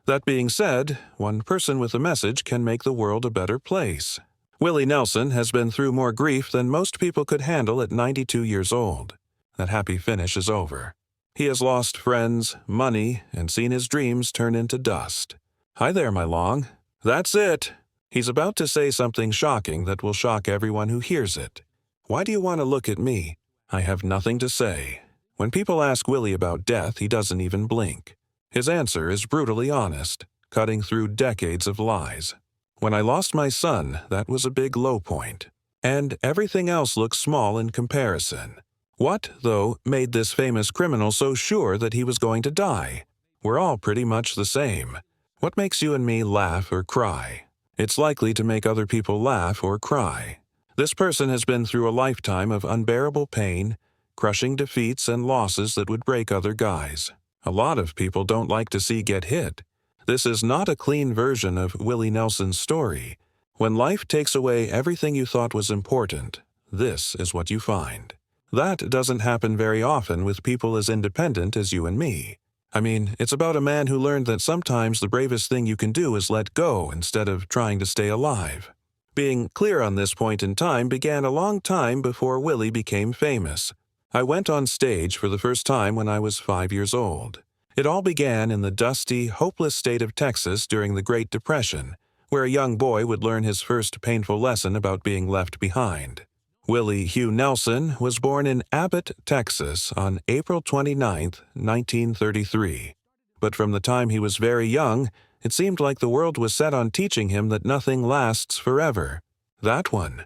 That being said, one person with a message can make the world a better place. Willie Nelson has been through more grief than most people could handle at 92 years old. That happy finish is over. He has lost friends, money, and seen his dreams turn into dust. Hi there, my long. That's it. He's about to say something shocking that will shock everyone who hears it. Why do you want to look at me? I have nothing to say. When people ask Willie about death, he doesn't even blink. His answer is brutally honest, cutting through decades of lies. When I lost my son, that was a big low point. And everything else looks small in comparison. What, though, made this famous criminal so sure that he was going to die? We're all pretty much the same. What makes you and me laugh or cry? It's likely to make other people laugh or cry. This person has been through a lifetime of unbearable pain, crushing defeats and losses that would break other guys. A lot of people don't like to see get hit. This is not a clean version of Willie Nelson's story. When life takes away everything you thought was important, this is what you find. That doesn't happen very often with people as independent as you and me. I mean, it's about a man who learned that sometimes the bravest thing you can do is let go instead of trying to stay alive. Being clear on this point in time began a long time before Willie became famous. I went on stage for the first time when I was 5 years old. It all began in the dusty, hopeless state of Texas during the Great Depression, where a young boy would learn his first painful lesson about being left behind. Willie Hugh Nelson was born in Abbott, Texas on April 29, 1933. But from the time he was very young, it seemed like the world was set on teaching him that nothing lasts forever. That one.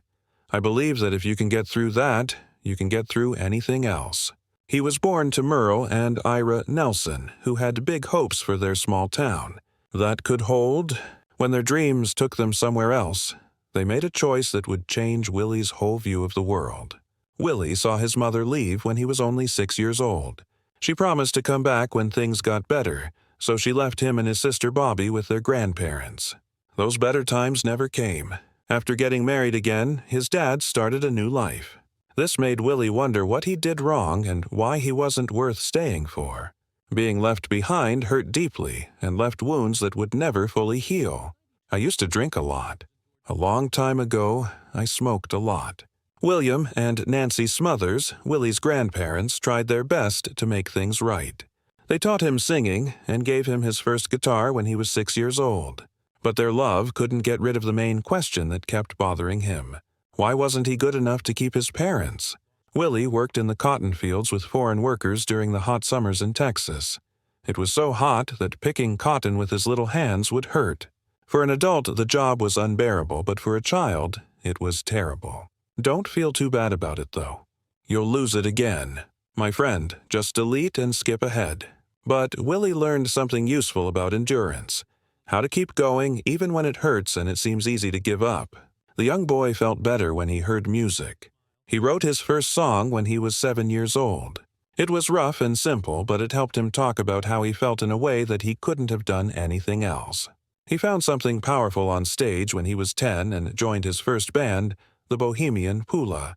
I believe that if you can get through that, you can get through anything else. He was born to Merle and Ira Nelson, who had big hopes for their small town. That could hold. When their dreams took them somewhere else, they made a choice that would change Willie's whole view of the world. Willie saw his mother leave when he was only 6 years old. She promised to come back when things got better, so she left him and his sister Bobby with their grandparents. Those better times never came. After getting married again, his dad started a new life. This made Willie wonder what he did wrong and why he wasn't worth staying for. Being left behind hurt deeply and left wounds that would never fully heal. I used to drink a lot. A long time ago, I smoked a lot. William and Nancy Smothers, Willie's grandparents, tried their best to make things right. They taught him singing and gave him his first guitar when he was 6 years old. But their love couldn't get rid of the main question that kept bothering him. Why wasn't he good enough to keep his parents? Willie worked in the cotton fields with foreign workers during the hot summers in Texas. It was so hot that picking cotton with his little hands would hurt. For an adult, the job was unbearable, but for a child, it was terrible. Don't feel too bad about it, though. You'll lose it again. My friend, just delete and skip ahead. But Willie learned something useful about endurance. How to keep going even when it hurts and it seems easy to give up. The young boy felt better when he heard music. He wrote his first song when he was 7 years old. It was rough and simple, but it helped him talk about how he felt in a way that he couldn't have done anything else. He found something powerful on stage when he was 10 and joined his first band, the Bohemian Pula.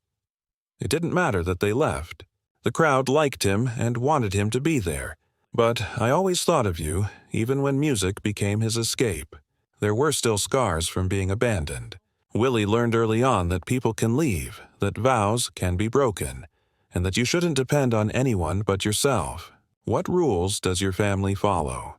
It didn't matter that they left. The crowd liked him and wanted him to be there. But I always thought of you, even when music became his escape. There were still scars from being abandoned. Willie learned early on that people can leave, that vows can be broken, and that you shouldn't depend on anyone but yourself. What rules does your family follow?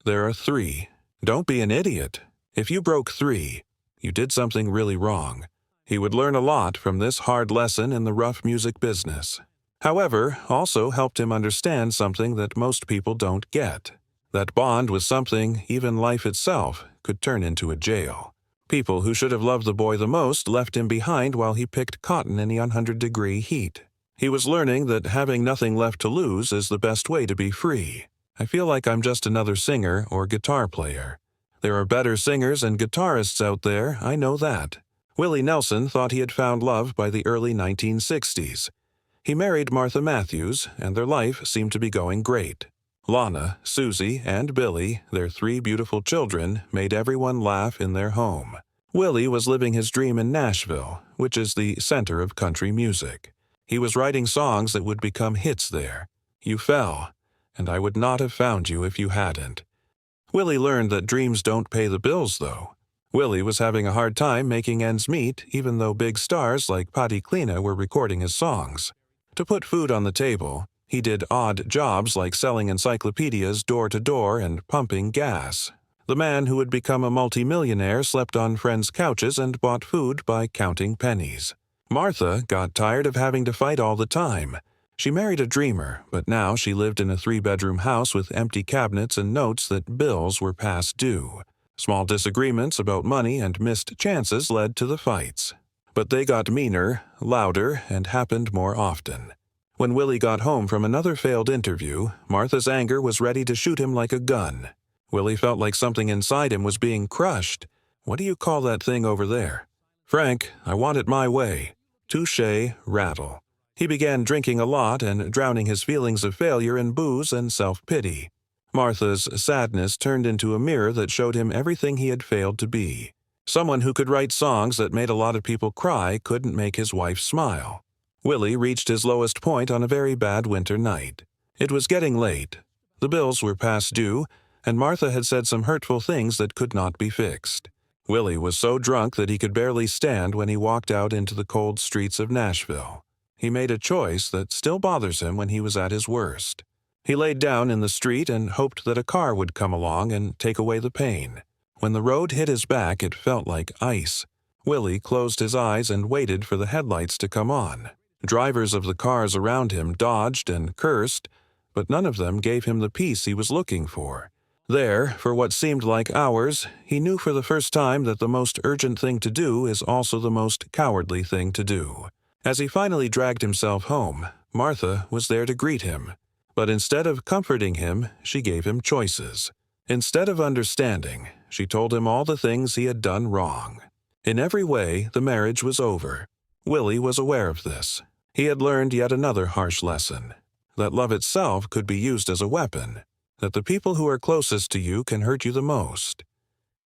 There are 3. Don't be an idiot. If you broke 3, you did something really wrong. He would learn a lot from this hard lesson in the rough music business. However, also helped him understand something that most people don't get. That bond was something even life itself could turn into a jail. People who should have loved the boy the most left him behind while he picked cotton in the 100-degree heat. He was learning that having nothing left to lose is the best way to be free. I feel like I'm just another singer or guitar player. There are better singers and guitarists out there, I know that. Willie Nelson thought he had found love by the early 1960s. He married Martha Matthews, and their life seemed to be going great. Lana, Susie, and Billy, their 3 beautiful children, made everyone laugh in their home. Willie was living his dream in Nashville, which is the center of country music. He was writing songs that would become hits there. You fell, and I would not have found you if you hadn't. Willie learned that dreams don't pay the bills, though. Willie was having a hard time making ends meet, even though big stars like Patti Klina were recording his songs. To put food on the table, he did odd jobs like selling encyclopedias door to door and pumping gas. The man who had become a multimillionaire slept on friends' couches and bought food by counting pennies. Martha got tired of having to fight all the time. She married a dreamer, but now she lived in a 3-bedroom house with empty cabinets and notes that bills were past due. Small disagreements about money and missed chances led to the fights. But they got meaner, louder, and happened more often. When Willie got home from another failed interview, Martha's anger was ready to shoot him like a gun. Willie felt like something inside him was being crushed. "What do you call that thing over there?" "Frank, I want it my way." Touche, rattle. He began drinking a lot and drowning his feelings of failure in booze and self-pity. Martha's sadness turned into a mirror that showed him everything he had failed to be. Someone who could write songs that made a lot of people cry couldn't make his wife smile. Willie reached his lowest point on a very bad winter night. It was getting late. The bills were past due, and Martha had said some hurtful things that could not be fixed. Willie was so drunk that he could barely stand when he walked out into the cold streets of Nashville. He made a choice that still bothers him when he was at his worst. He laid down in the street and hoped that a car would come along and take away the pain. When the road hit his back, it felt like ice. Willie closed his eyes and waited for the headlights to come on. Drivers of the cars around him dodged and cursed, but none of them gave him the peace he was looking for. There, for what seemed like hours, he knew for the first time that the most urgent thing to do is also the most cowardly thing to do. As he finally dragged himself home, Martha was there to greet him. But instead of comforting him, she gave him choices. Instead of understanding, she told him all the things he had done wrong. In every way, the marriage was over. Willie was aware of this. He had learned yet another harsh lesson, that love itself could be used as a weapon, that the people who are closest to you can hurt you the most.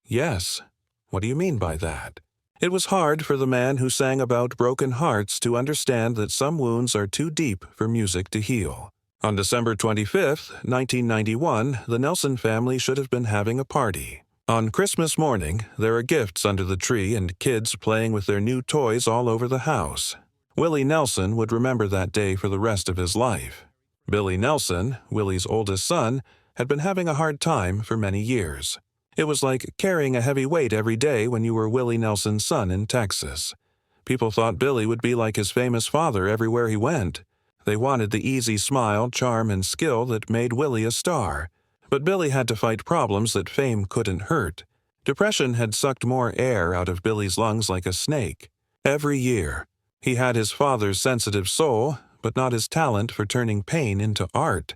Yes, what do you mean by that? It was hard for the man who sang about broken hearts to understand that some wounds are too deep for music to heal. On December 25, 1991, the Nelson family should have been having a party. On Christmas morning, there are gifts under the tree and kids playing with their new toys all over the house. Willie Nelson would remember that day for the rest of his life. Billy Nelson, Willie's oldest son, had been having a hard time for many years. It was like carrying a heavy weight every day when you were Willie Nelson's son in Texas. People thought Billy would be like his famous father everywhere he went. They wanted the easy smile, charm, and skill that made Willie a star. But Billy had to fight problems that fame couldn't hurt. Depression had sucked more air out of Billy's lungs like a snake. Every year, he had his father's sensitive soul, but not his talent for turning pain into art.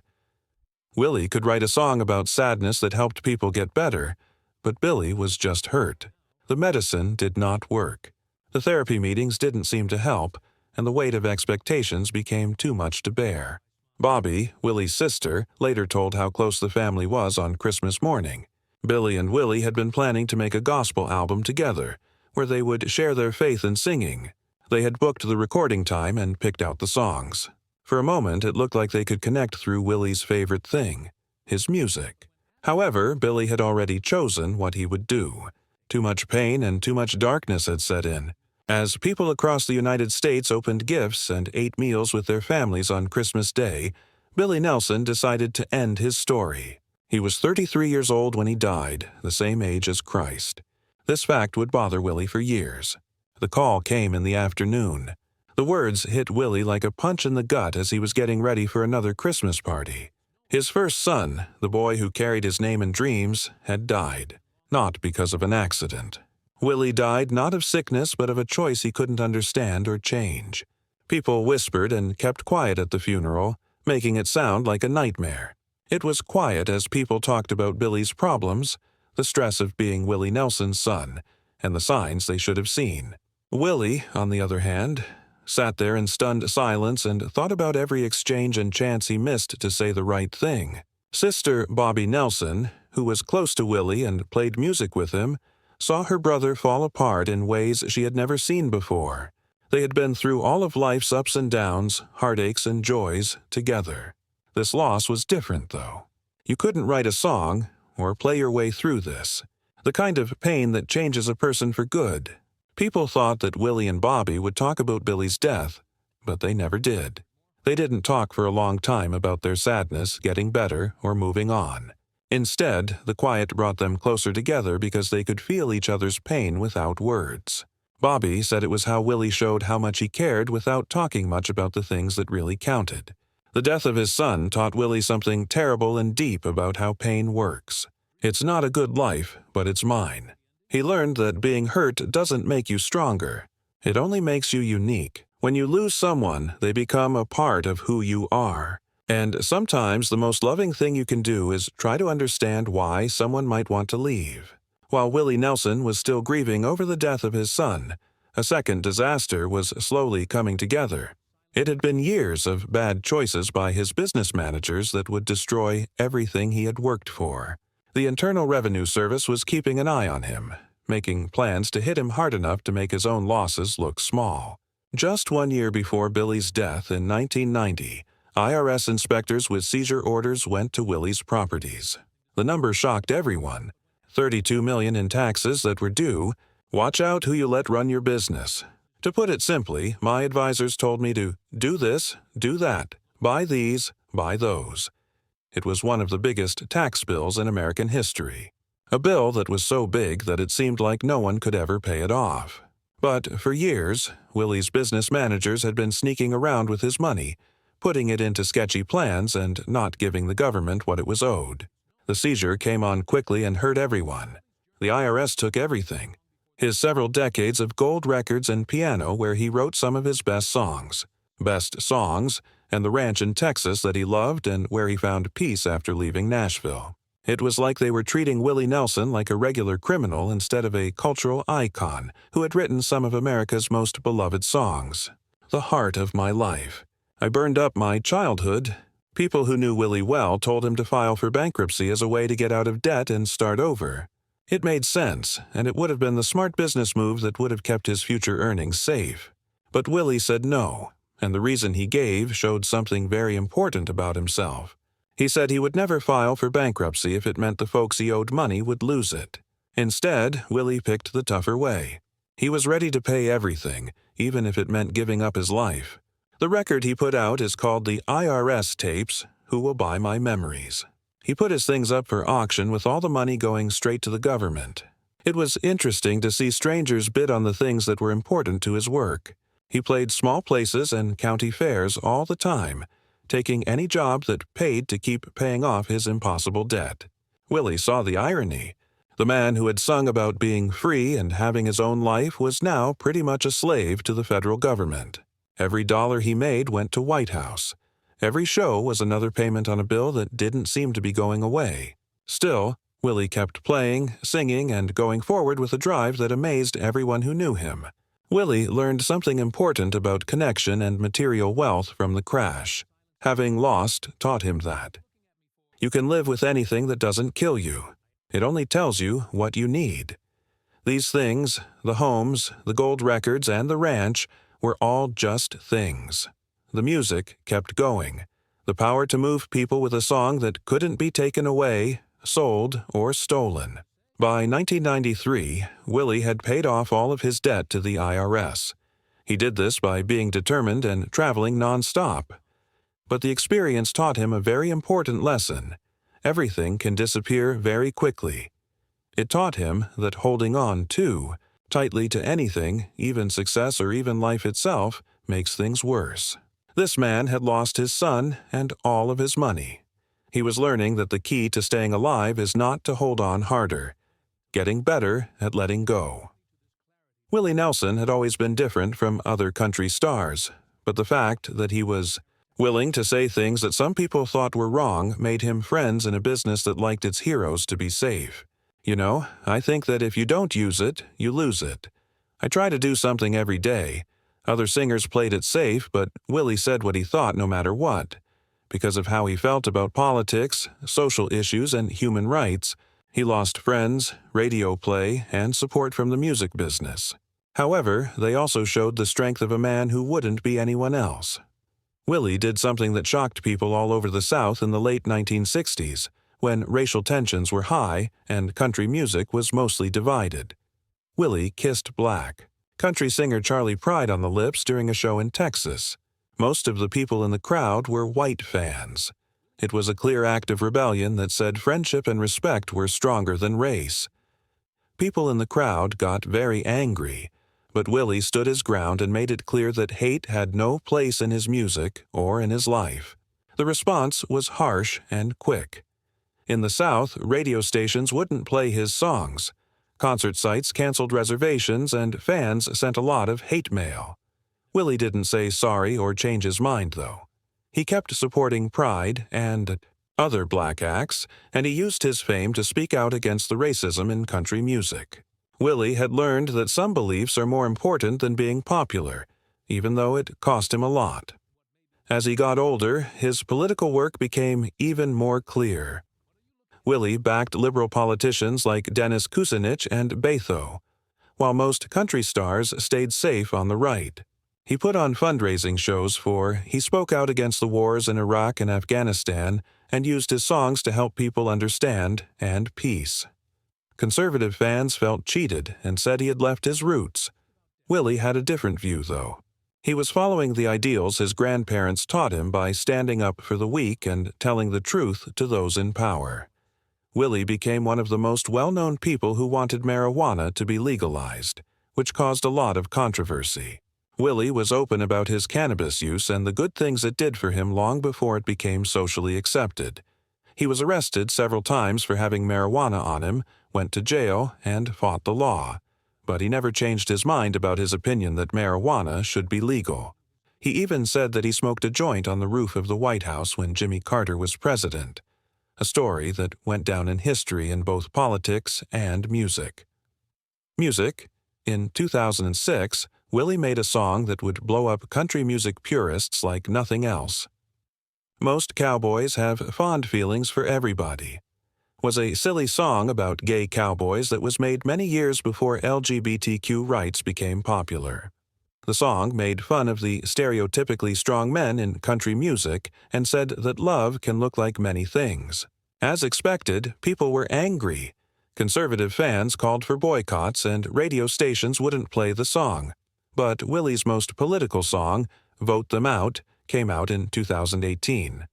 Willie could write a song about sadness that helped people get better, but Billy was just hurt. The medicine did not work. The therapy meetings didn't seem to help, and the weight of expectations became too much to bear. Bobby, Willie's sister, later told how close the family was on Christmas morning. Billy and Willie had been planning to make a gospel album together, where they would share their faith in singing. They had booked the recording time and picked out the songs. For a moment, it looked like they could connect through Willie's favorite thing, his music. However, Billy had already chosen what he would do. Too much pain and too much darkness had set in. As people across the United States opened gifts and ate meals with their families on Christmas Day, Billy Nelson decided to end his story. He was 33 years old when he died, the same age as Christ. This fact would bother Willie for years. The call came in the afternoon. The words hit Willie like a punch in the gut as he was getting ready for another Christmas party. His first son, the boy who carried his name in dreams, had died, not because of an accident. Willie died not of sickness but of a choice he couldn't understand or change. People whispered and kept quiet at the funeral, making it sound like a nightmare. It was quiet as people talked about Billy's problems, the stress of being Willie Nelson's son, and the signs they should have seen. Willie, on the other hand, sat there in stunned silence and thought about every exchange and chance he missed to say the right thing. Sister Bobby Nelson, who was close to Willie and played music with him, saw her brother fall apart in ways she had never seen before. They had been through all of life's ups and downs, heartaches and joys, together. This loss was different, though. You couldn't write a song, or play your way through this. The kind of pain that changes a person for good. People thought that Willie and Bobby would talk about Billy's death, but they never did. They didn't talk for a long time about their sadness, getting better, or moving on. Instead, the quiet brought them closer together because they could feel each other's pain without words. Bobby said it was how Willie showed how much he cared without talking much about the things that really counted. The death of his son taught Willie something terrible and deep about how pain works. It's not a good life, but it's mine. He learned that being hurt doesn't make you stronger. It only makes you unique. When you lose someone, they become a part of who you are. And sometimes the most loving thing you can do is try to understand why someone might want to leave. While Willie Nelson was still grieving over the death of his son, a second disaster was slowly coming together. It had been years of bad choices by his business managers that would destroy everything he had worked for. The Internal Revenue Service was keeping an eye on him, making plans to hit him hard enough to make his own losses look small. Just 1 year before Billy's death in 1990, IRS inspectors with seizure orders went to Willie's properties. The number shocked everyone. $32 million in taxes that were due. Watch out who you let run your business. To put it simply, my advisors told me to do this, do that, buy these, buy those. It was one of the biggest tax bills in American history. A bill that was so big that it seemed like no one could ever pay it off. But for years, Willie's business managers had been sneaking around with his money, putting it into sketchy plans and not giving the government what it was owed. The seizure came on quickly and hurt everyone. The IRS took everything. His several decades of gold records and piano where he wrote some of his best songs, and the ranch in Texas that he loved and where he found peace after leaving Nashville. It was like they were treating Willie Nelson like a regular criminal instead of a cultural icon who had written some of America's most beloved songs. The heart of my life. I burned up my childhood. People who knew Willie well told him to file for bankruptcy as a way to get out of debt and start over. It made sense, and it would have been the smart business move that would have kept his future earnings safe. But Willie said no, and the reason he gave showed something very important about himself. He said he would never file for bankruptcy if it meant the folks he owed money would lose it. Instead, Willie picked the tougher way. He was ready to pay everything, even if it meant giving up his life. The record he put out is called the IRS Tapes, Who Will Buy My Memories. He put his things up for auction with all the money going straight to the government. It was interesting to see strangers bid on the things that were important to his work. He played small places and county fairs all the time, taking any job that paid to keep paying off his impossible debt. Willie saw the irony. The man who had sung about being free and having his own life was now pretty much a slave to the federal government. Every dollar he made went to White House. Every show was another payment on a bill that didn't seem to be going away. Still, Willie kept playing, singing, and going forward with a drive that amazed everyone who knew him. Willie learned something important about connection and material wealth from the crash. Having lost taught him that. You can live with anything that doesn't kill you. It only tells you what you need. These things, the homes, the gold records, and the ranch, were all just things. The music kept going. The power to move people with a song that couldn't be taken away, sold, or stolen. By 1993, Willie had paid off all of his debt to the IRS. He did this by being determined and traveling nonstop. But the experience taught him a very important lesson. Everything can disappear very quickly. It taught him that holding on tightly to anything, even success or even life itself, makes things worse. This man had lost his son and all of his money. He was learning that the key to staying alive is not to hold on harder, getting better at letting go. Willie Nelson had always been different from other country stars, but the fact that he was willing to say things that some people thought were wrong made him friends in a business that liked its heroes to be safe. You know, I think that if you don't use it, you lose it. I try to do something every day. Other singers played it safe, but Willie said what he thought no matter what. Because of how he felt about politics, social issues, and human rights, he lost friends, radio play, and support from the music business. However, they also showed the strength of a man who wouldn't be anyone else. Willie did something that shocked people all over the South in the late 1960s, when racial tensions were high and country music was mostly divided. Willie kissed black. Country singer Charlie Pride on the lips during a show in Texas. Most of the people in the crowd were white fans. It was a clear act of rebellion that said friendship and respect were stronger than race. People in the crowd got very angry, but Willie stood his ground and made it clear that hate had no place in his music or in his life. The response was harsh and quick. In the South, radio stations wouldn't play his songs. Concert sites canceled reservations and fans sent a lot of hate mail. Willie didn't say sorry or change his mind, though. He kept supporting Pride and other black acts, and he used his fame to speak out against the racism in country music. Willie had learned that some beliefs are more important than being popular, even though it cost him a lot. As he got older, his political work became even more clear. Willie backed liberal politicians like Dennis Kucinich and Beto, while most country stars stayed safe on the right. He put on fundraising shows he spoke out against the wars in Iraq and Afghanistan and used his songs to help people understand and peace. Conservative fans felt cheated and said he had left his roots. Willie had a different view, though. He was following the ideals his grandparents taught him by standing up for the weak and telling the truth to those in power. Willie became one of the most well-known people who wanted marijuana to be legalized, which caused a lot of controversy. Willie was open about his cannabis use and the good things it did for him long before it became socially accepted. He was arrested several times for having marijuana on him, went to jail, and fought the law. But he never changed his mind about his opinion that marijuana should be legal. He even said that he smoked a joint on the roof of the White House when Jimmy Carter was president. A story that went down in history in both politics and music. Music. In 2006, Willie made a song that would blow up country music purists like nothing else. Most cowboys have fond feelings for everybody. Was a silly song about gay cowboys that was made many years before LGBTQ rights became popular. The song made fun of the stereotypically strong men in country music and said that love can look like many things. As expected, people were angry. Conservative fans called for boycotts and radio stations wouldn't play the song. But Willie's most political song, Vote Them Out, came out in 2018.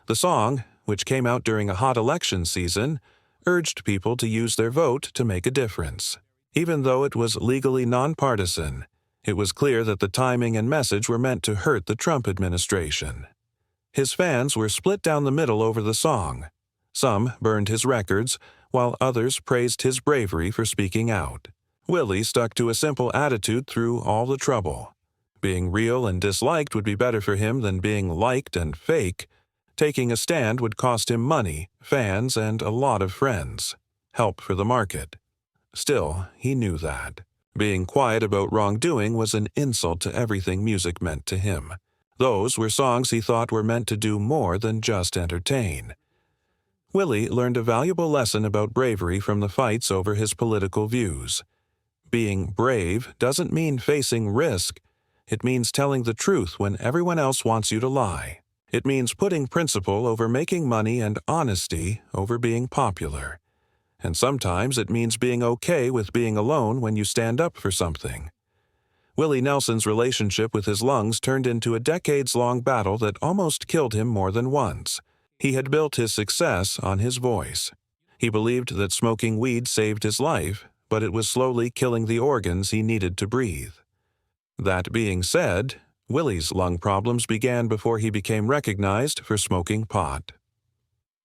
The song, which came out during a hot election season, urged people to use their vote to make a difference. Even though it was legally nonpartisan, it was clear that the timing and message were meant to hurt the Trump administration. His fans were split down the middle over the song. Some burned his records, while others praised his bravery for speaking out. Willie stuck to a simple attitude through all the trouble. Being real and disliked would be better for him than being liked and fake. Taking a stand would cost him money, fans, and a lot of friends. Help for the market. Still, he knew that. Being quiet about wrongdoing was an insult to everything music meant to him. Those were songs he thought were meant to do more than just entertain. Willie learned a valuable lesson about bravery from the fights over his political views. Being brave doesn't mean facing risk. It means telling the truth when everyone else wants you to lie. It means putting principle over making money and honesty over being popular. And sometimes it means being okay with being alone when you stand up for something. Willie Nelson's relationship with his lungs turned into a decades-long battle that almost killed him more than once. He had built his success on his voice. He believed that smoking weed saved his life, but it was slowly killing the organs he needed to breathe. That being said, Willie's lung problems began before he became recognized for smoking pot.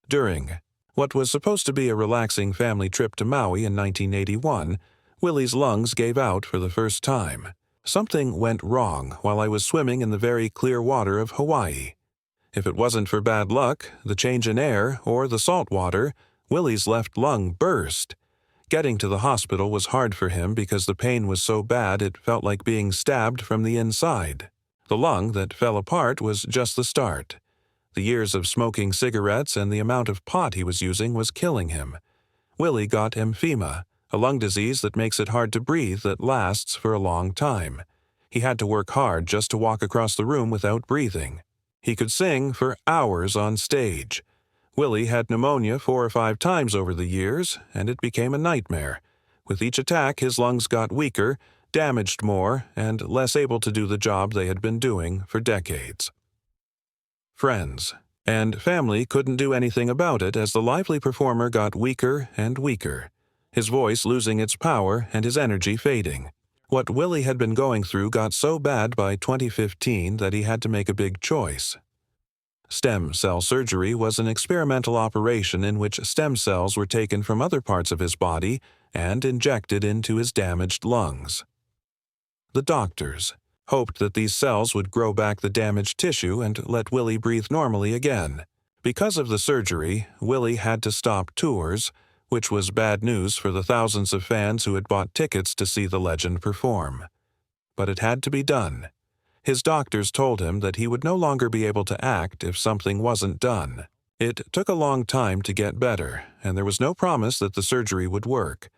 During what was supposed to be a relaxing family trip to Maui in 1981, Willie's lungs gave out for the first time. Something went wrong while I was swimming in the very clear water of Hawaii. If it wasn't for bad luck, the change in air, or the salt water, Willie's left lung burst. Getting to the hospital was hard for him because the pain was so bad it felt like being stabbed from the inside. The lung that fell apart was just the start. The years of smoking cigarettes and the amount of pot he was using was killing him. Willie got emphysema, a lung disease that makes it hard to breathe that lasts for a long time. He had to work hard just to walk across the room without breathing. He could sing for hours on stage. Willie had pneumonia 4 or 5 times over the years, and it became a nightmare. With each attack, his lungs got weaker, damaged more, and less able to do the job they had been doing for decades. Friends and family couldn't do anything about it as the lively performer got weaker and weaker, his voice losing its power and his energy fading. What Willie had been going through got so bad by 2015 that he had to make a big choice. Stem cell surgery was an experimental operation in which stem cells were taken from other parts of his body and injected into his damaged lungs. The doctors hoped that these cells would grow back the damaged tissue and let Willie breathe normally again. Because of the surgery, Willie had to stop tours, which was bad news for the thousands of fans who had bought tickets to see the legend perform. But it had to be done. His doctors told him that he would no longer be able to act if something wasn't done. It took a long time to get better, and there was no promise that the surgery would work.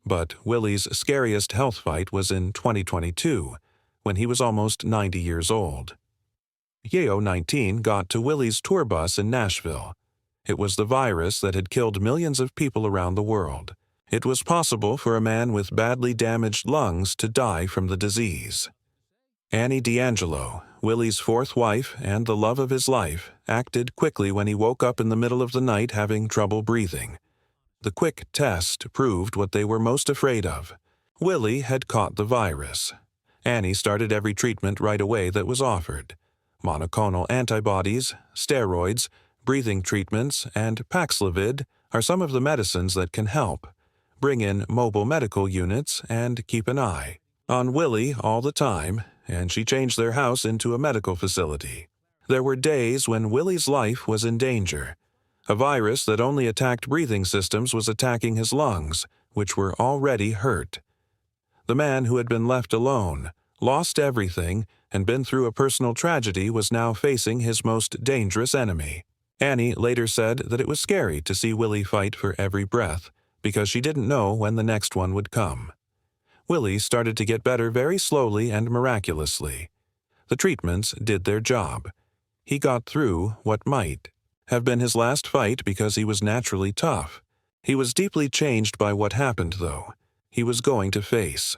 But Willie's scariest health fight was in 2022, when he was almost 90 years old. Yo-19 got to Willie's tour bus in Nashville. It was the virus that had killed millions of people around the world. It was possible for a man with badly damaged lungs to die from the disease. Annie D'Angelo, Willie's 4th wife and the love of his life, acted quickly when he woke up in the middle of the night having trouble breathing. The quick test proved what they were most afraid of. Willie had caught the virus. Annie started every treatment right away that was offered. Monoclonal antibodies, steroids, breathing treatments, and Paxlovid are some of the medicines that can help. Bring in mobile medical units and keep an eye on Willie all the time, and she changed their house into a medical facility. There were days when Willie's life was in danger. A virus that only attacked breathing systems was attacking his lungs, which were already hurt. The man who had been left alone, lost everything, and been through a personal tragedy was now facing his most dangerous enemy. Annie later said that it was scary to see Willie fight for every breath, because she didn't know when the next one would come. Willie started to get better very slowly and miraculously. The treatments did their job. He got through what might have been his last fight because he was naturally tough. He was deeply changed by what happened, though. He was going to face